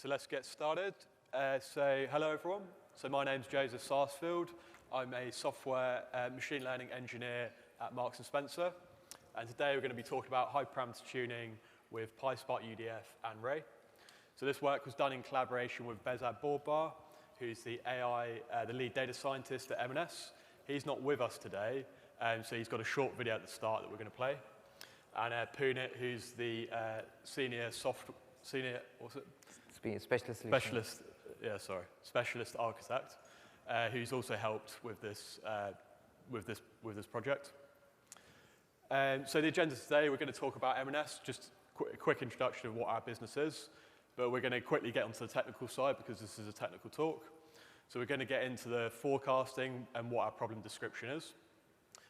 So let's get started. Hello everyone. So my name's Joseph Sarsfield. I'm a software machine learning engineer at Marks & Spencer. And today we're going to be talking about hyperparameter tuning with PySpark UDF and Ray. So this work was done in collaboration with Behzad Bourbar, who's the lead data scientist at M&S. He's not with us today, so he's got a short video at the start that we're going to play. And Punit, who's the specialist architect, who's also helped with this project. So the agenda today, we're going to talk about M&S, just a quick introduction of what our business is, but we're going to quickly get onto the technical side because this is a technical talk. So we're going to get into the forecasting and what our problem description is.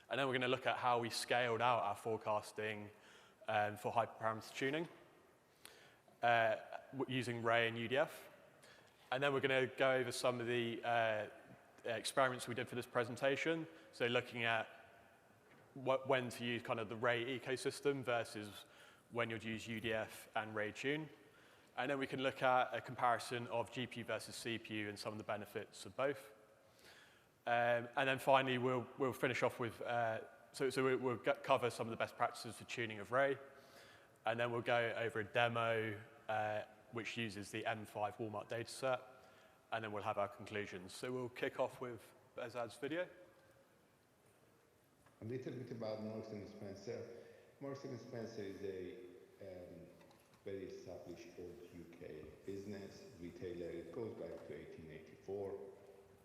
And then we're going to look at how we scaled out our forecasting for hyperparameter tuning using Ray and UDF. And then we're going to go over some of the experiments we did for this presentation. So looking at when to use kind of the Ray ecosystem versus when you'd use UDF and Ray tune. And then we can look at a comparison of GPU versus CPU and some of the benefits of both. And then finally, we'll finish off with, we'll cover some of the best practices for tuning of Ray. And then we'll go over a demo which uses the M5 Walmart dataset. And then we'll have our conclusions. So we'll kick off with Behzad's video. A little bit about Marks & Spencer. Marks & Spencer is a very established old UK business, retailer. It goes back to 1884.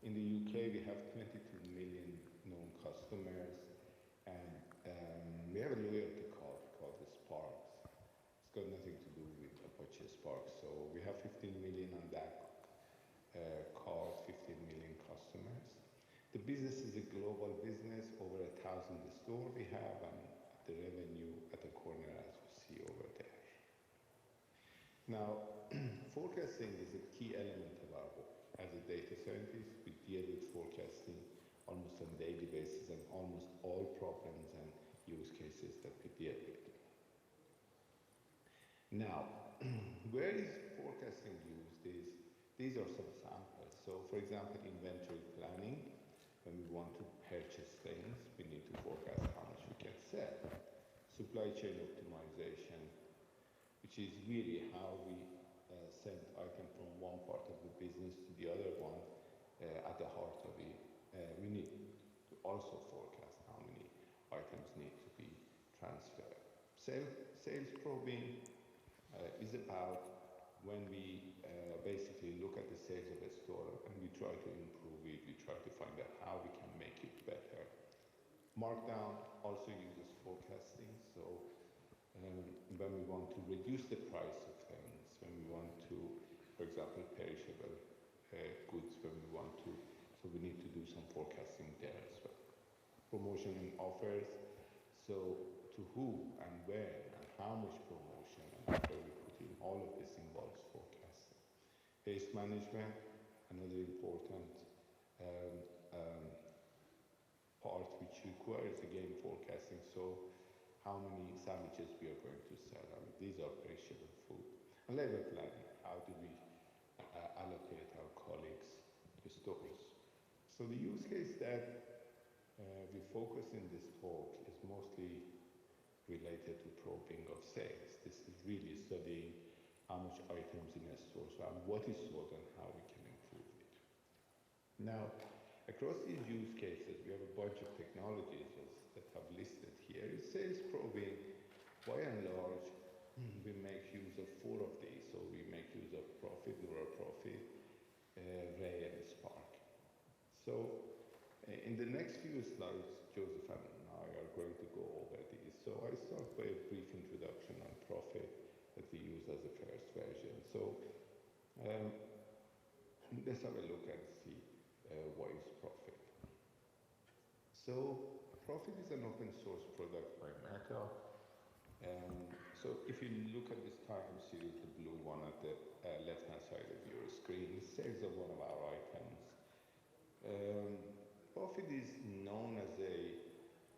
In the UK, we have 22 million known customers, and we have a loyalty card called the Sparks. It's got nothing to do with Apache Sparks. So we have 15 million on that card, 15 million customers. The business is a global business, over 1,000 stores we have, and the revenue at the corner as you see over there. Now, forecasting is a key element of our work. As a data scientist, we deal with forecasting almost on a daily basis and almost all problems and use cases that we deal with. Now, where is forecasting used? These are some samples. So, for example, inventory planning, when we want to purchase things, we need to forecast how much we can sell. Supply chain optimization, which is really how we send items from one part of the business to the other one. At the heart of it, we need to also forecast how many items need to be transferred. Sales probing is about when we basically look at the sales of a store and we try to improve it, we try to find out how we can make it better. Markdown also uses forecasting, so when we want to reduce the price of things, when we want to, for example, perishable goods, when we want to, so we need to do some forecasting there as well. Promotion and offers, so to who and where and how much promotion and offer we put in, all of this involves forecasting. Waste management, another important part which requires again forecasting. So how many sandwiches we are going to sell. I mean, these are perishable food. And labor planning, how do we allocate our colleagues to stores? So the use case that we focus in this talk is mostly related to probing of sales. This is really studying how much items in a store, so what is sold and how we can improve it. Now, across these use cases, we have a bunch of technologies that have listed here. Sales probing, by and large, we make use of 4 of these. So we make use of Profit, Neural Profit, Ray, and Spark. So in the next few slides, Joseph and I are going to go over these. So I start by a brief introduction on Profit that we use as a first version. So let's have a look and see what is Profit. So Profit is an open source product by Meta. So if you look at this time series, the blue one at the left-hand side of your screen, it says of one of our items. Profit is known as a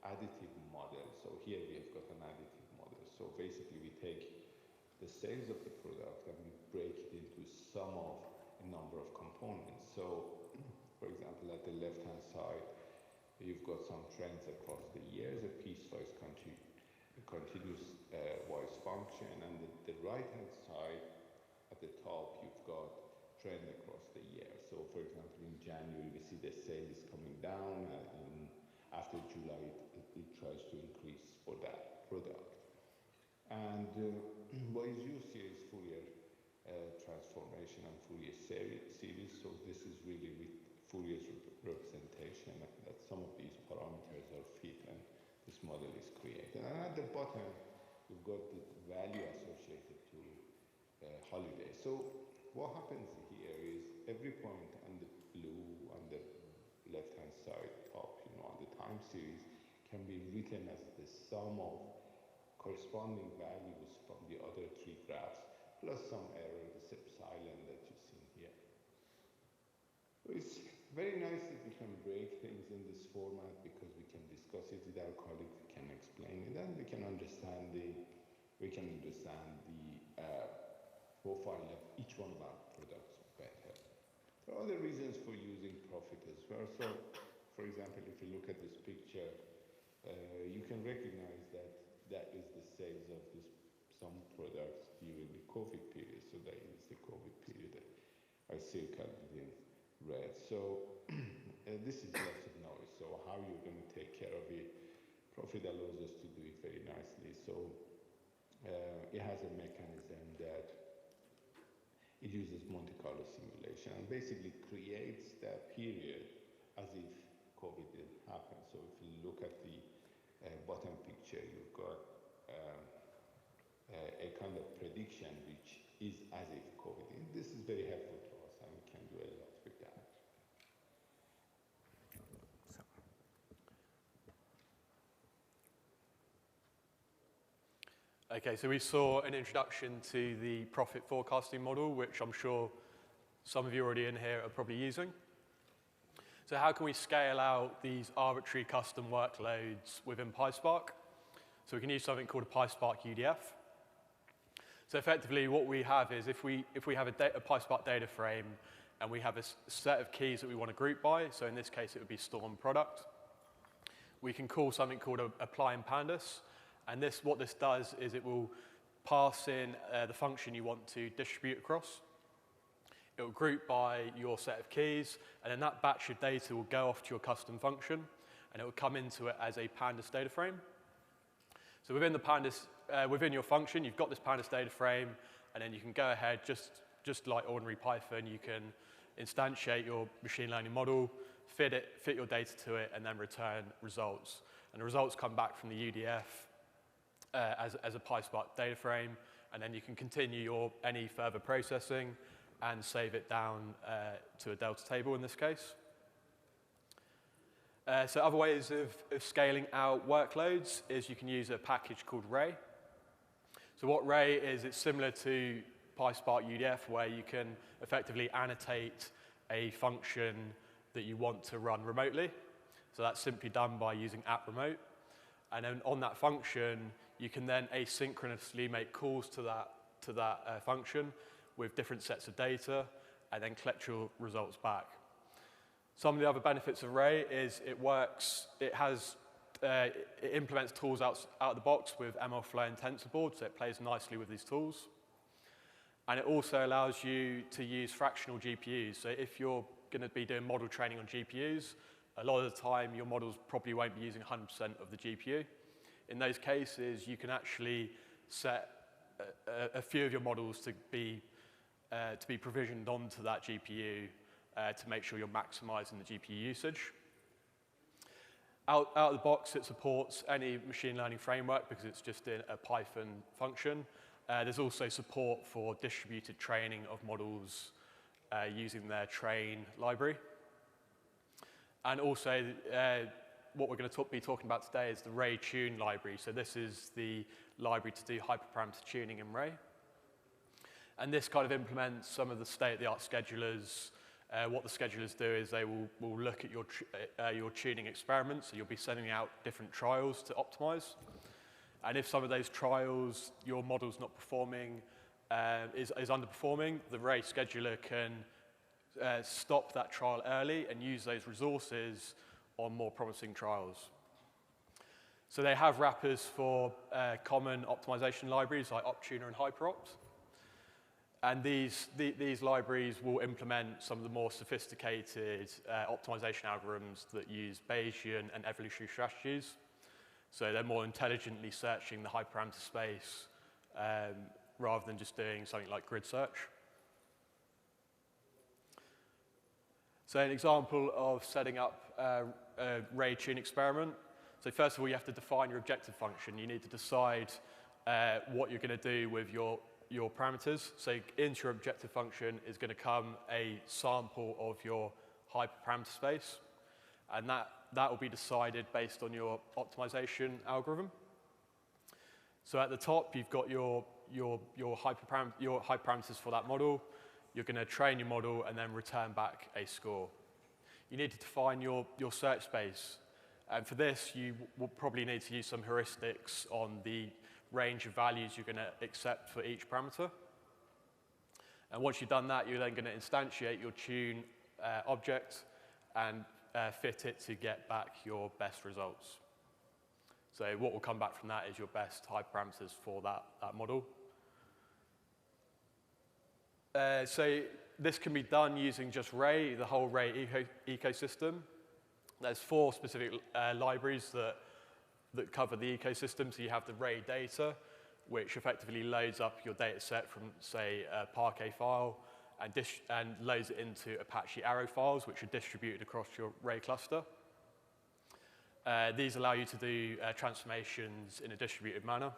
additive model. So here we have got an additive model. So basically we take the sales of the product and we break it into sum of a number of components. So, for example, at the left-hand side, you've got some trends across the years, a piecewise continuous wise function, and the right-hand side at the top, you've got trend across the year. So, for example, in January, we see the sale is coming down, and after July, it tries to increase for that product. And what is used here is Fourier transformation and Fourier series. So this is really with Fourier's representation that some of these parameters are fit and this model is created. And at the bottom, we've got the value associated to holiday. So what happens here is every point on the blue on the left-hand side top, on the time series can be written as the sum of corresponding values from the other three graphs, plus some error, this epsilon that you see here. So it's very nice that we can break things in this format because we can discuss it with our colleagues, we can explain it, and we can understand the profile of each one of our products better. There are other reasons for using profit as well. So, for example, if you look at this picture, you can recognize that is the sales of some products during the COVID period. So that is the COVID period that I circled in red. So this is lots of noise. So how you're going to take care of it? Profit allows us to do it very nicely. So it has a mechanism that it uses Monte Carlo simulation and basically creates that period as if COVID didn't happen. So if you look at the bottom picture, you've got a kind of prediction which is as if COVID. This is very helpful to us, and we can do a lot with that. Okay, so we saw an introduction to the profit forecasting model, which I'm sure some of you already in here are probably using. So how can we scale out these arbitrary custom workloads within PySpark? So we can use something called a PySpark UDF. So effectively what we have is if we have a PySpark data frame and we have a set of keys that we want to group by, so in this case it would be store and product, we can call something called apply in pandas. And what this does is it will pass in the function you want to distribute across. It will group by your set of keys, and then that batch of data will go off to your custom function, and it will come into it as a pandas data frame. So within the pandas, within your function, you've got this pandas data frame, and then you can go ahead, just like ordinary Python, you can instantiate your machine learning model, fit your data to it, and then return results. And the results come back from the UDF as a PySpark data frame, and then you can continue any further processing and save it down to a delta table in this case. So other ways of scaling out workloads is you can use a package called Ray. So what Ray is, it's similar to PySpark UDF, where you can effectively annotate a function that you want to run remotely. So that's simply done by using @remote. And then on that function, you can then asynchronously make calls to that function with different sets of data, and then collect your results back. Some of the other benefits of Ray is it implements tools out of the box with MLflow and TensorBoard, so it plays nicely with these tools. And it also allows you to use fractional GPUs. So if you're going to be doing model training on GPUs, a lot of the time your models probably won't be using 100% of the GPU. In those cases, you can actually set a few of your models to be provisioned onto that GPU to make sure you're maximizing the GPU usage. Out of the box, it supports any machine learning framework because it's just a Python function. There's also support for distributed training of models using their train library. And also, what we're going to be talking about today is the Ray Tune library. So this is the library to do hyperparameter tuning in Ray. And this kind of implements some of the state-of-the-art schedulers. What the schedulers do is they will look at your tuning experiments. So you'll be sending out different trials to optimize. And if some of those trials, your model's not performing is underperforming, the Ray scheduler can stop that trial early and use those resources on more promising trials. So they have wrappers for common optimization libraries like OpTuner and HyperOpt. And these libraries will implement some of the more sophisticated optimization algorithms that use Bayesian and evolutionary strategies. So they're more intelligently searching the hyperparameter space rather than just doing something like grid search. So an example of setting up a Ray tune experiment. So first of all, you have to define your objective function. You need to decide what you're going to do with your parameters. So into your objective function is going to come a sample of your hyperparameter space. And that will be decided based on your optimization algorithm. So at the top, you've got your hyperparameters for that model. You're going to train your model and then return back a score. You need to define your search space. And for this, you will probably need to use some heuristics on the range of values you're going to accept for each parameter. And once you've done that, you're then going to instantiate your tune object and fit it to get back your best results. So what will come back from that is your best hyperparameters for that model. So this can be done using just Ray, the whole Ray ecosystem. There's 4 specific libraries that cover the ecosystem. So you have the Ray data, which effectively loads up your data set from, say, a Parquet file and loads it into Apache Arrow files, which are distributed across your Ray cluster. These allow you to do transformations in a distributed manner.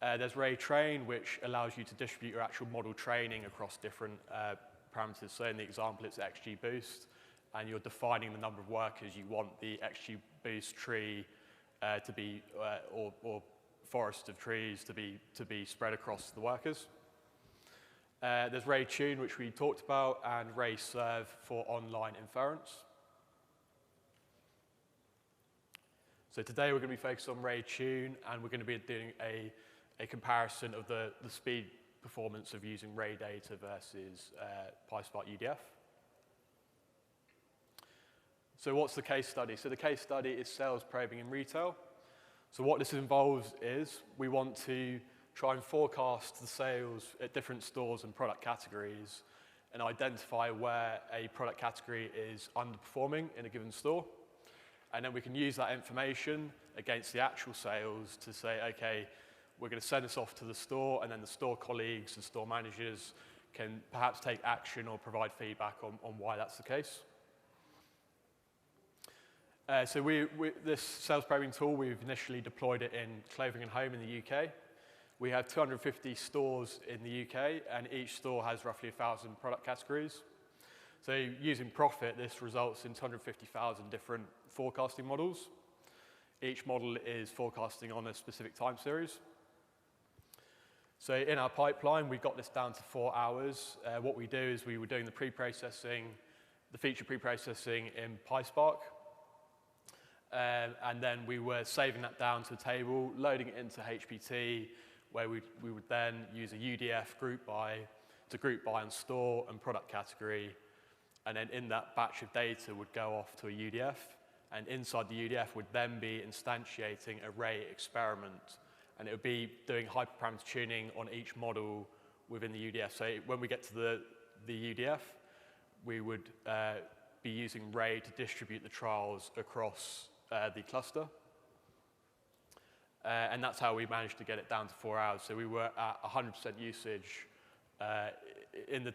There's Ray train, which allows you to distribute your actual model training across different parameters. So in the example, it's XGBoost, and you're defining the number of workers you want the XGBoost tree to be, or forest of trees to be spread across the workers. There's Ray tune, which we talked about, and Ray serve for online inference. So today we're going to be focused on Ray tune, and we're going to be doing a comparison of the speed performance of using Ray data versus PySpark UDF. So what's the case study? So the case study is sales probing in retail. So what this involves is we want to try and forecast the sales at different stores and product categories and identify where a product category is underperforming in a given store. And then we can use that information against the actual sales to say, okay, we're going to send this off to the store, and then the store colleagues and store managers can perhaps take action or provide feedback on why that's the case. So this sales probing tool, we've initially deployed it in Clothing and Home in the UK. We have 250 stores in the UK, and each store has roughly 1,000 product categories. So using Profit, this results in 250,000 different forecasting models. Each model is forecasting on a specific time series. So in our pipeline, we got this down to 4 hours. What we do is we were doing the pre-processing, the feature pre-processing in PySpark. And then we were saving that down to a table, loading it into HPT, where we would then use a UDF group by to group by on store and product category. And then in that batch of data would go off to a UDF. And inside the UDF would then be instantiating a Ray experiment. And it would be doing hyperparameter tuning on each model within the UDF. So when we get to the UDF, we would be using Ray to distribute the trials across the cluster. And that's how we managed to get it down to 4 hours. So we were at 100% usage. In the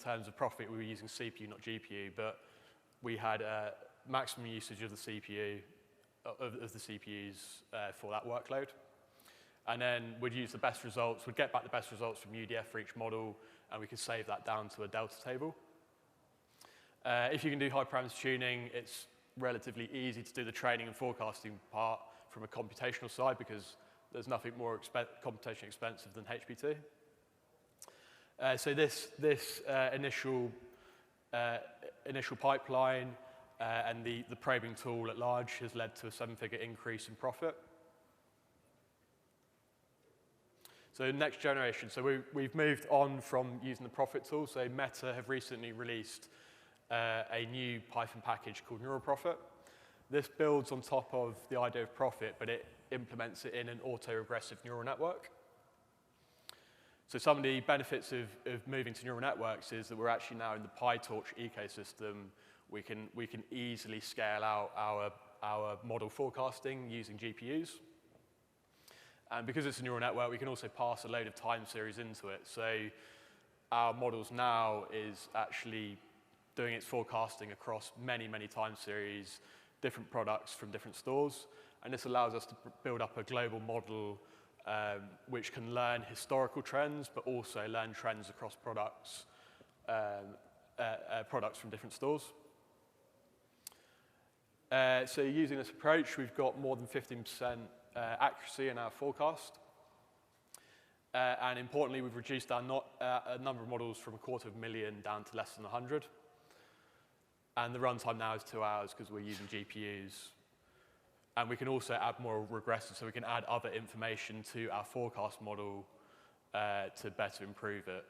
terms of Profit, we were using CPU, not GPU, but we had maximum usage of the CPU, of the CPUs for that workload. And then we'd use the best results, we'd get back the best results from UDF for each model, and we could save that down to a delta table. If you can do hyperparameter tuning, it's relatively easy to do the training and forecasting part from a computational side because there's nothing more computationally expensive than HPT. So this initial pipeline and the probing tool at large has led to a 7-figure increase in profit. So next generation, so we've moved on from using the Profit tool. So Meta have recently released a new Python package called Neural Profit. This builds on top of the idea of Profit, but it implements it in an autoregressive neural network. So some of the benefits of moving to neural networks is that we're actually now in the PyTorch ecosystem. We can easily scale out our model forecasting using GPUs. And because it's a neural network, we can also pass a load of time series into it. So our models now is actually doing its forecasting across many, many time series, different products from different stores. And this allows us to build up a global model which can learn historical trends, but also learn trends across products, products from different stores. So using this approach, we've got more than 15% accuracy in our forecast. And importantly, we've reduced our number of models from 250,000 down to less than 100. And the runtime now is 2 hours because we're using GPUs. And we can also add more regressors, so we can add other information to our forecast model to better improve it.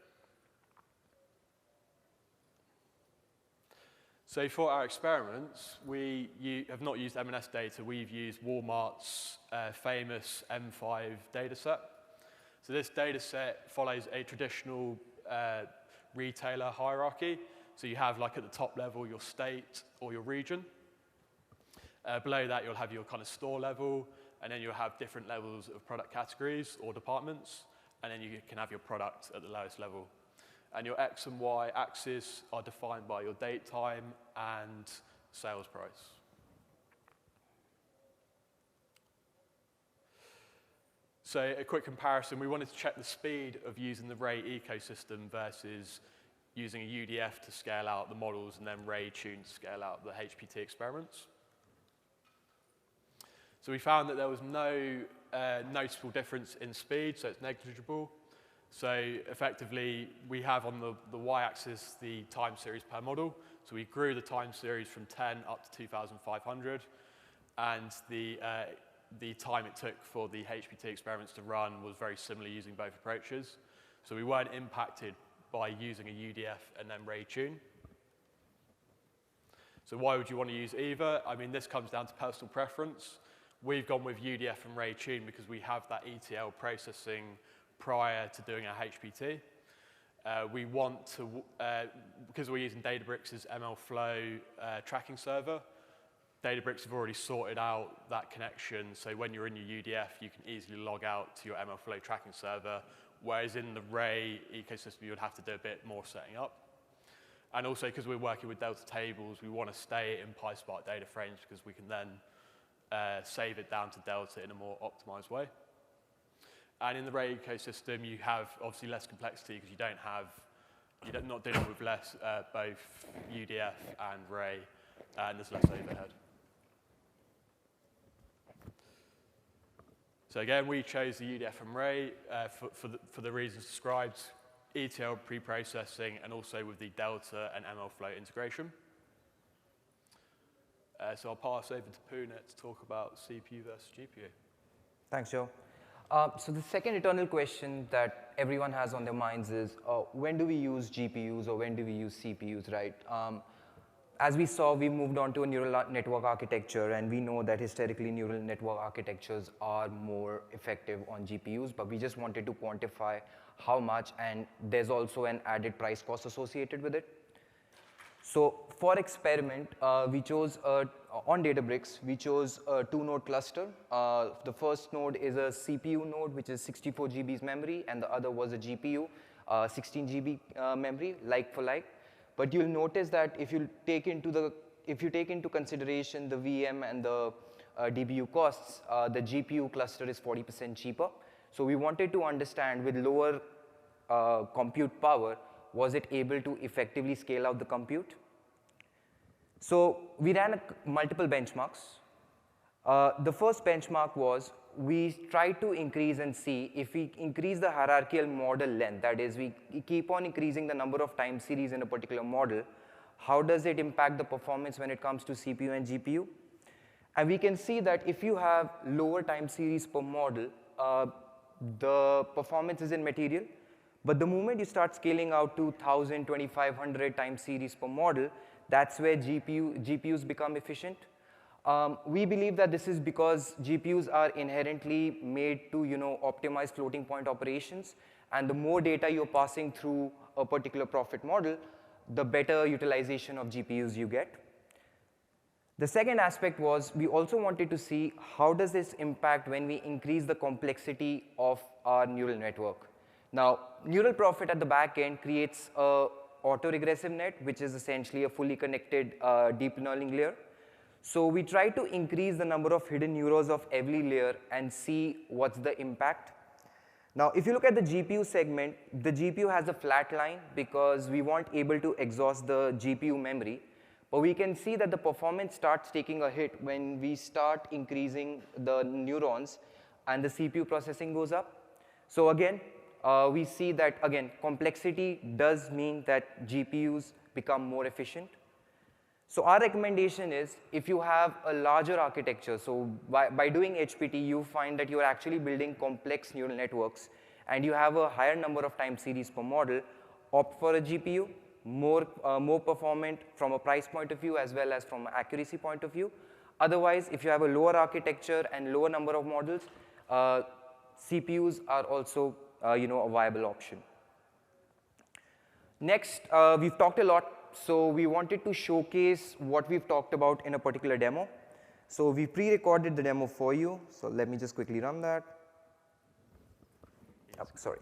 So for our experiments, we have not used M&S data. We've used Walmart's famous M5 dataset. So this dataset follows a traditional retailer hierarchy. So you have, like, at the top level, your state or your region. Below that, you'll have your kind of store level, and then you'll have different levels of product categories or departments, and then you can have your product at the lowest level. And your X and Y axis are defined by your date time and sales price. So a quick comparison, we wanted to check the speed of using the Ray ecosystem versus using a UDF to scale out the models and then Ray tune to scale out the HPT experiments. So we found that there was no noticeable difference in speed, so it's negligible. So effectively, we have on the y-axis the time series per model. So we grew the time series from 10 up to 2,500, and the time it took for the HPT experiments to run was very similar using both approaches. So we weren't impacted by using a UDF and then Ray tune. So why would you want to use either? I mean, this comes down to personal preference. We've gone with UDF and Ray tune because we have that ETL processing prior to doing our HPT. We want to, because we're using Databricks' MLflow tracking server, Databricks have already sorted out that connection, so when you're in your UDF, you can easily log out to your MLflow tracking server, whereas in the Ray ecosystem, you would have to do a bit more setting up. And also, because we're working with Delta tables, we want to stay in PySpark data frames because we can then save it down to Delta in a more optimized way. And in the Ray ecosystem, you have obviously less complexity because you're not dealing with both UDF and Ray, and there's less overhead. So again, we chose the UDF and Ray for the reasons described, ETL pre-processing, and also with the Delta and MLflow integration. So I'll pass over to Puneet to talk about CPU versus GPU. Thanks, Joe. So the second eternal question that everyone has on their minds is, when do we use GPUs or when do we use CPUs, right? As we saw, we moved on to a neural network architecture, and we know that historically neural network architectures are more effective on GPUs, but we just wanted to quantify how much, and there's also an added price cost associated with it. So for experiment, we chose, on Databricks, we chose a 2-node cluster. The first node is a CPU node, which is 64 GB's memory, and the other was a GPU, 16 GB memory, like for like. But you'll notice that if you take into consideration the VM and the DBU costs, the GPU cluster is 40% cheaper. So we wanted to understand, with lower compute power, was it able to effectively scale out the compute? So we ran multiple benchmarks. The first benchmark was we tried to increase and see if we increase the hierarchical model length, that is, we keep on increasing the number of time series in a particular model, how does it impact the performance when it comes to CPU and GPU? And we can see that if you have lower time series per model, the performance isn't material. But the moment you start scaling out to 1,000, 2,500 time series per model, that's where GPUs become efficient. We believe that this is because GPUs are inherently made to optimize floating point operations. And the more data you're passing through a particular profit model, the better utilization of GPUs you get. The second aspect was we also wanted to see how does this impact when we increase the complexity of our neural network. Now, neural profit at the back end creates a autoregressive net, which is essentially a fully connected deep learning layer. So we try to increase the number of hidden neurons of every layer and see what's the impact. Now, if you look at the GPU segment, the GPU has a flat line because we weren't able to exhaust the GPU memory. But we can see that the performance starts taking a hit when we start increasing the neurons and the CPU processing goes up. So again, we see that, again, complexity does mean that GPUs become more efficient. So our recommendation is if you have a larger architecture, so by doing HPT, you find that you're actually building complex neural networks and you have a higher number of time series per model, opt for a GPU, more performant from a price point of view as well as from an accuracy point of view. Otherwise, if you have a lower architecture and lower number of models, CPUs are also a viable option. Next, we've talked a lot. So we wanted to showcase what we've talked about in a particular demo. So we pre-recorded the demo for you. So let me just quickly run that. Oh, sorry.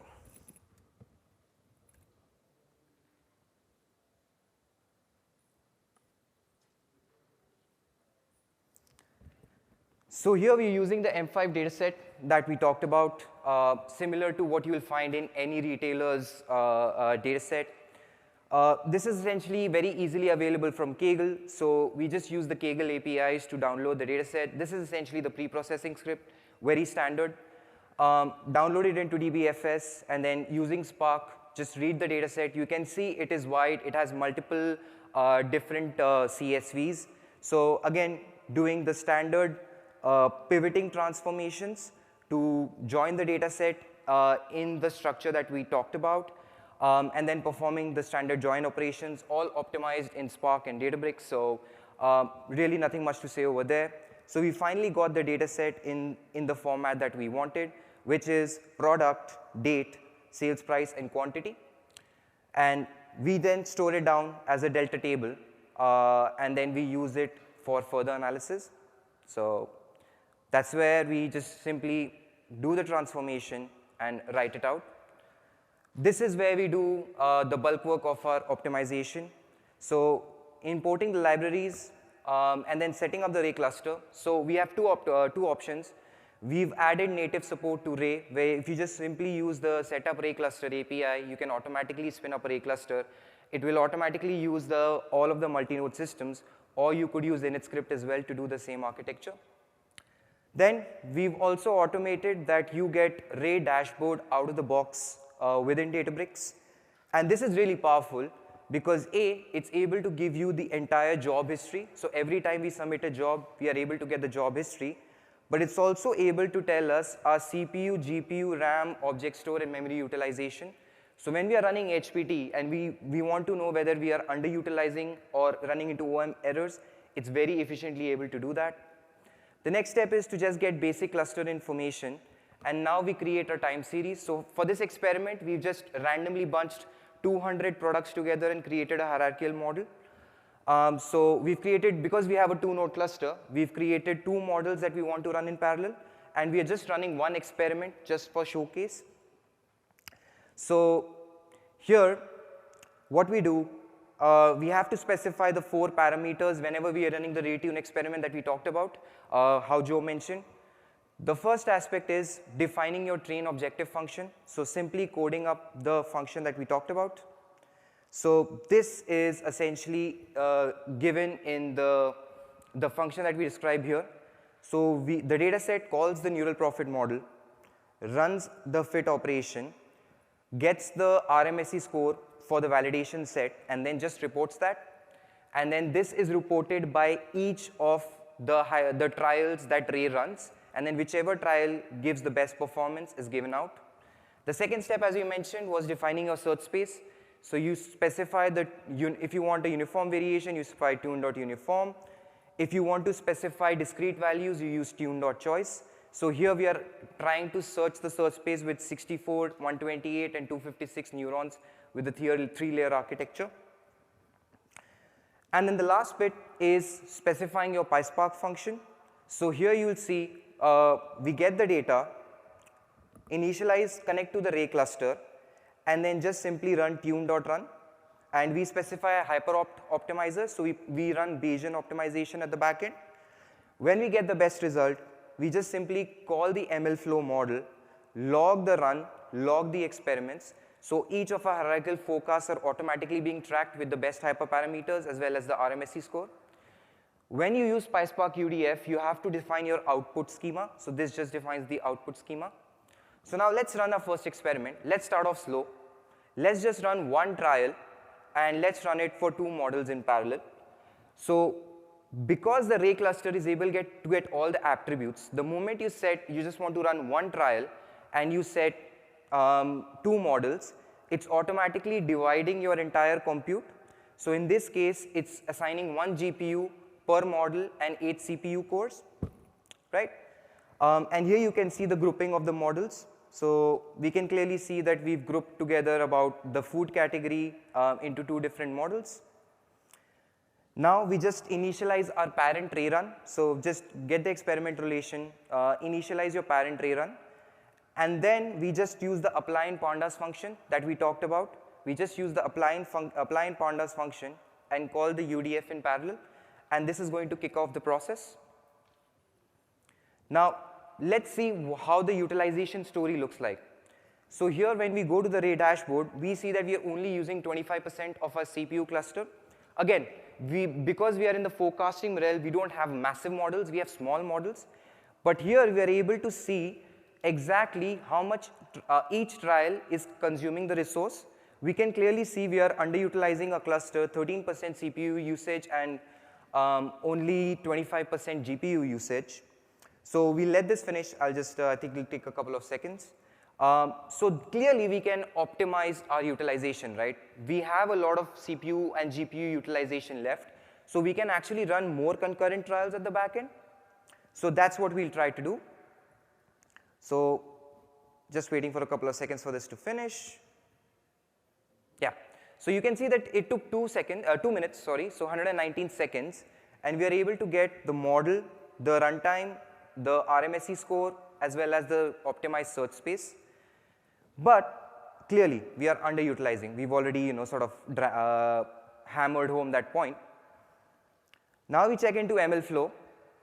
So here we're using the M5 dataset that we talked about, similar to what you will find in any retailer's dataset. This is essentially very easily available from Kaggle. So we just use the Kaggle APIs to download the dataset. This is essentially the pre-processing script, very standard. Download it into DBFS, and then using Spark, just read the dataset. You can see it is wide. It has multiple different CSVs. So again, doing the standard pivoting transformations to join the dataset in the structure that we talked about. And then performing the standard join operations, all optimized in Spark and Databricks. So really nothing much to say over there. So we finally got the data set in the format that we wanted, which is product, date, sales price, and quantity. And we then store it down as a delta table, and then we use it for further analysis. So that's where we just simply do the transformation and write it out. This is where we do the bulk work of our optimization. So importing the libraries and then setting up the Ray cluster. So we have two options. We've added native support to Ray, where if you just simply use the setup Ray cluster API, you can automatically spin up a Ray cluster. It will automatically use all of the multi-node systems, or you could use init script as well to do the same architecture. Then we've also automated that you get Ray dashboard out of the box within Databricks. And this is really powerful because A, it's able to give you the entire job history. So every time we submit a job, we are able to get the job history. But it's also able to tell us our CPU, GPU, RAM, object store, and memory utilization. So when we are running HPT and we want to know whether we are underutilizing or running into OOM errors, it's very efficiently able to do that. The next step is to just get basic cluster information. And now we create a time series. So for this experiment, we've just randomly bunched 200 products together and created a hierarchical model. So we've created, because we have a 2-node cluster, we've created 2 models that we want to run in parallel. And we are just running one experiment just for showcase. So here, what we do, we have to specify the 4 parameters whenever we are running the RayTune experiment that we talked about, how Joe mentioned. The first aspect is defining your train objective function. So simply coding up the function that we talked about. So this is essentially given in the function that we describe here. So the data set calls the neural profit model, runs the fit operation, gets the RMSE score for the validation set, and then just reports that. And then this is reported by each of the trials that Ray runs. and then whichever trial gives the best performance is given out. The second step, as we mentioned, was defining your search space. So you specify that if you want a uniform variation, you specify tune.uniform. If you want to specify discrete values, you use tune.choice. So here we are trying to search the search space with 64, 128, and 256 neurons with the three-layer architecture. And then the last bit is specifying your PySpark function. So here you will see we get the data, initialize, connect to the ray cluster, and then just simply run tune.run. And we specify a hyper-optimizer, so we run Bayesian optimization at the back end. When we get the best result, we just simply call the MLflow model, log the run, log the experiments. So each of our hierarchical forecasts are automatically being tracked with the best hyperparameters as well as the RMSE score. When you use PySpark UDF, you have to define your output schema. So this just defines the output schema. So now let's run our first experiment. Let's start off slow. Let's just run one trial, and let's run it for 2 models in parallel. So because the ray cluster is able to get all the attributes, the moment you just want to run one trial, and you set 2 models, it's automatically dividing your entire compute. So in this case, it's assigning 1 GPU per model and 8 CPU cores, right? And here you can see the grouping of the models. So we can clearly see that we've grouped together about the food category into 2 different models. Now we just initialize our parent ray run. So just get the experiment relation, initialize your parent ray run, and then we just use the apply in pandas function that we talked about. We just use the apply in pandas function and call the UDF in parallel, and this is going to kick off the process. Now let's see how the utilization story looks like. So here when we go to the ray dashboard, we see that we are only using 25% of our CPU cluster. Again, because we are in the forecasting realm, we don't have massive models, we have small models. But here we are able to see exactly how much each trial is consuming the resource. We can clearly see we are underutilizing a cluster, 13% CPU usage and only 25% GPU usage. So we'll let this finish. I'll just, I think it'll take a couple of seconds. So clearly we can optimize our utilization, right? We have a lot of CPU and GPU utilization left. So we can actually run more concurrent trials at the back end. So that's what we'll try to do. So just waiting for a couple of seconds for this to finish. Yeah. So you can see that it took 2 minutes, so 119 seconds. And we are able to get the model, the runtime, the RMSE score, as well as the optimized search space. But clearly, we are underutilizing. We've already, sort of hammered home that point. Now we check into MLflow,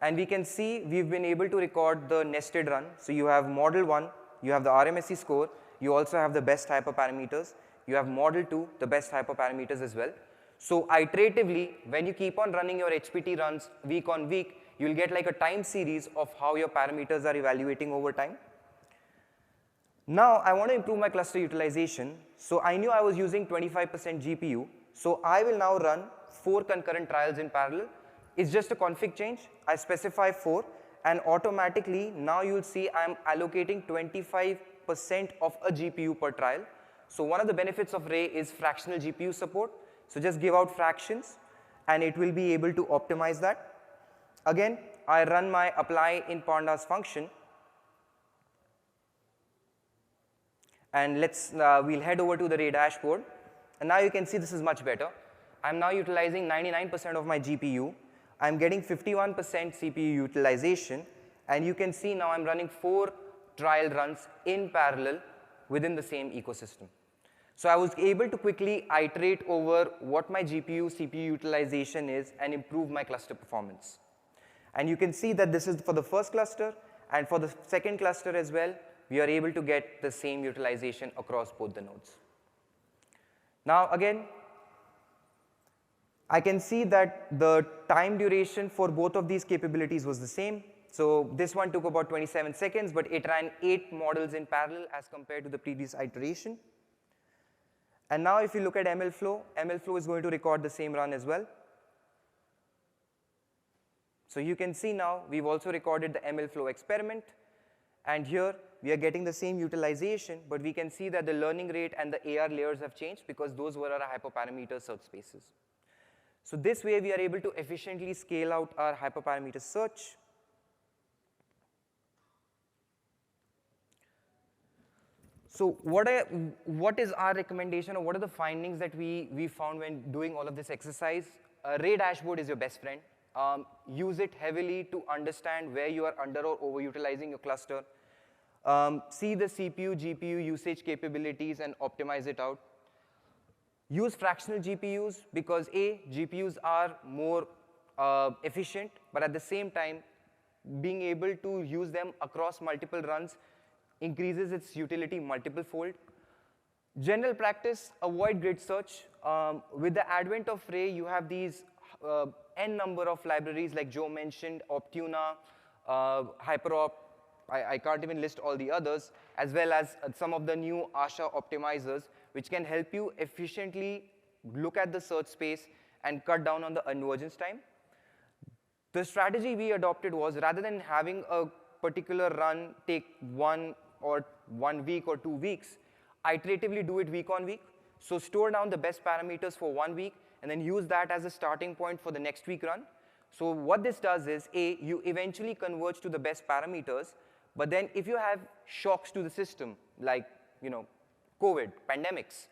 and we can see we've been able to record the nested run. So you have model 1, you have the RMSE score, you also have the best hyperparameters, you have model 2, the best hyperparameters as well. So iteratively, when you keep on running your HPT runs week on week, you'll get like a time series of how your parameters are evaluating over time. Now, I want to improve my cluster utilization. So I knew I was using 25% GPU. So I will now run 4 concurrent trials in parallel. It's just a config change. I specify 4, and automatically, now you'll see I'm allocating 25% of a GPU per trial. So one of the benefits of Ray is fractional GPU support. So just give out fractions, and it will be able to optimize that. Again, I run my apply in pandas function. And we'll head over to the Ray dashboard. And now you can see this is much better. I'm now utilizing 99% of my GPU. I'm getting 51% CPU utilization. And you can see now I'm running 4 trial runs in parallel within the same ecosystem. So I was able to quickly iterate over what my GPU, CPU utilization is and improve my cluster performance. And you can see that this is for the first cluster, and for the second cluster as well, we are able to get the same utilization across both the nodes. Now again, I can see that the time duration for both of these capabilities was the same. So this one took about 27 seconds, but it ran 8 models in parallel as compared to the previous iteration. And now if you look at MLflow, MLflow is going to record the same run as well. So you can see now we've also recorded the ML flow experiment. And here we are getting the same utilization, but we can see that the learning rate and the AR layers have changed because those were our hyperparameter search spaces. So this way we are able to efficiently scale out our hyperparameter search. So what is our recommendation, or what are the findings that we found when doing all of this exercise? Ray dashboard is your best friend. Use it heavily to understand where you are under or overutilizing your cluster. See the CPU, GPU usage capabilities and optimize it out. Use fractional GPUs because A, GPUs are more efficient, but at the same time, being able to use them across multiple runs increases its utility multiple fold. General practice, avoid grid search. With the advent of Ray, you have these n number of libraries like Joe mentioned, Optuna, Hyperop, I can't even list all the others, as well as some of the new Asha optimizers, which can help you efficiently look at the search space and cut down on the convergence time. The strategy we adopted was, rather than having a particular run take 1 week or 2 weeks, iteratively do it week on week. So store down the best parameters for 1 week, and then use that as a starting point for the next week run. So what this does is, A, you eventually converge to the best parameters, but then if you have shocks to the system, like COVID, pandemics,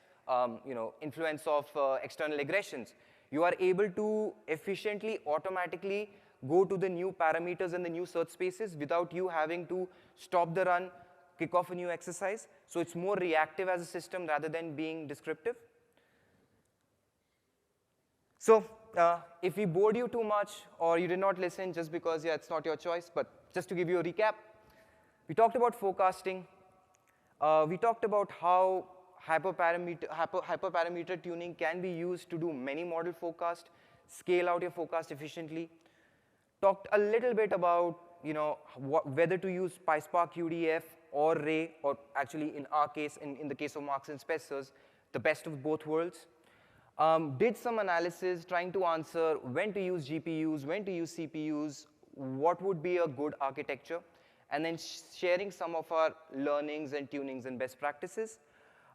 influence of external aggressions, you are able to efficiently, automatically go to the new parameters and the new search spaces without you having to stop the run, kick off a new exercise. So it's more reactive as a system rather than being descriptive. So if we bored you too much or you did not listen just because, it's not your choice, but just to give you a recap, we talked about forecasting. We talked about how hyperparameter tuning can be used to do many model forecast, scale out your forecast efficiently. Talked a little bit about whether to use PySpark UDF or Ray, or actually in our case, in the case of Marks and Spencer's, the best of both worlds. Did some analysis trying to answer when to use GPUs, when to use CPUs, what would be a good architecture, and then sharing some of our learnings and tunings and best practices.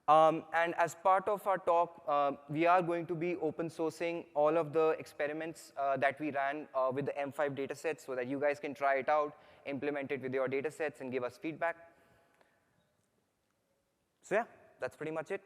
And as part of our talk, we are going to be open sourcing all of the experiments that we ran with the M5 datasets so that you guys can try it out, implement it with your datasets, and give us feedback. So yeah, that's pretty much it.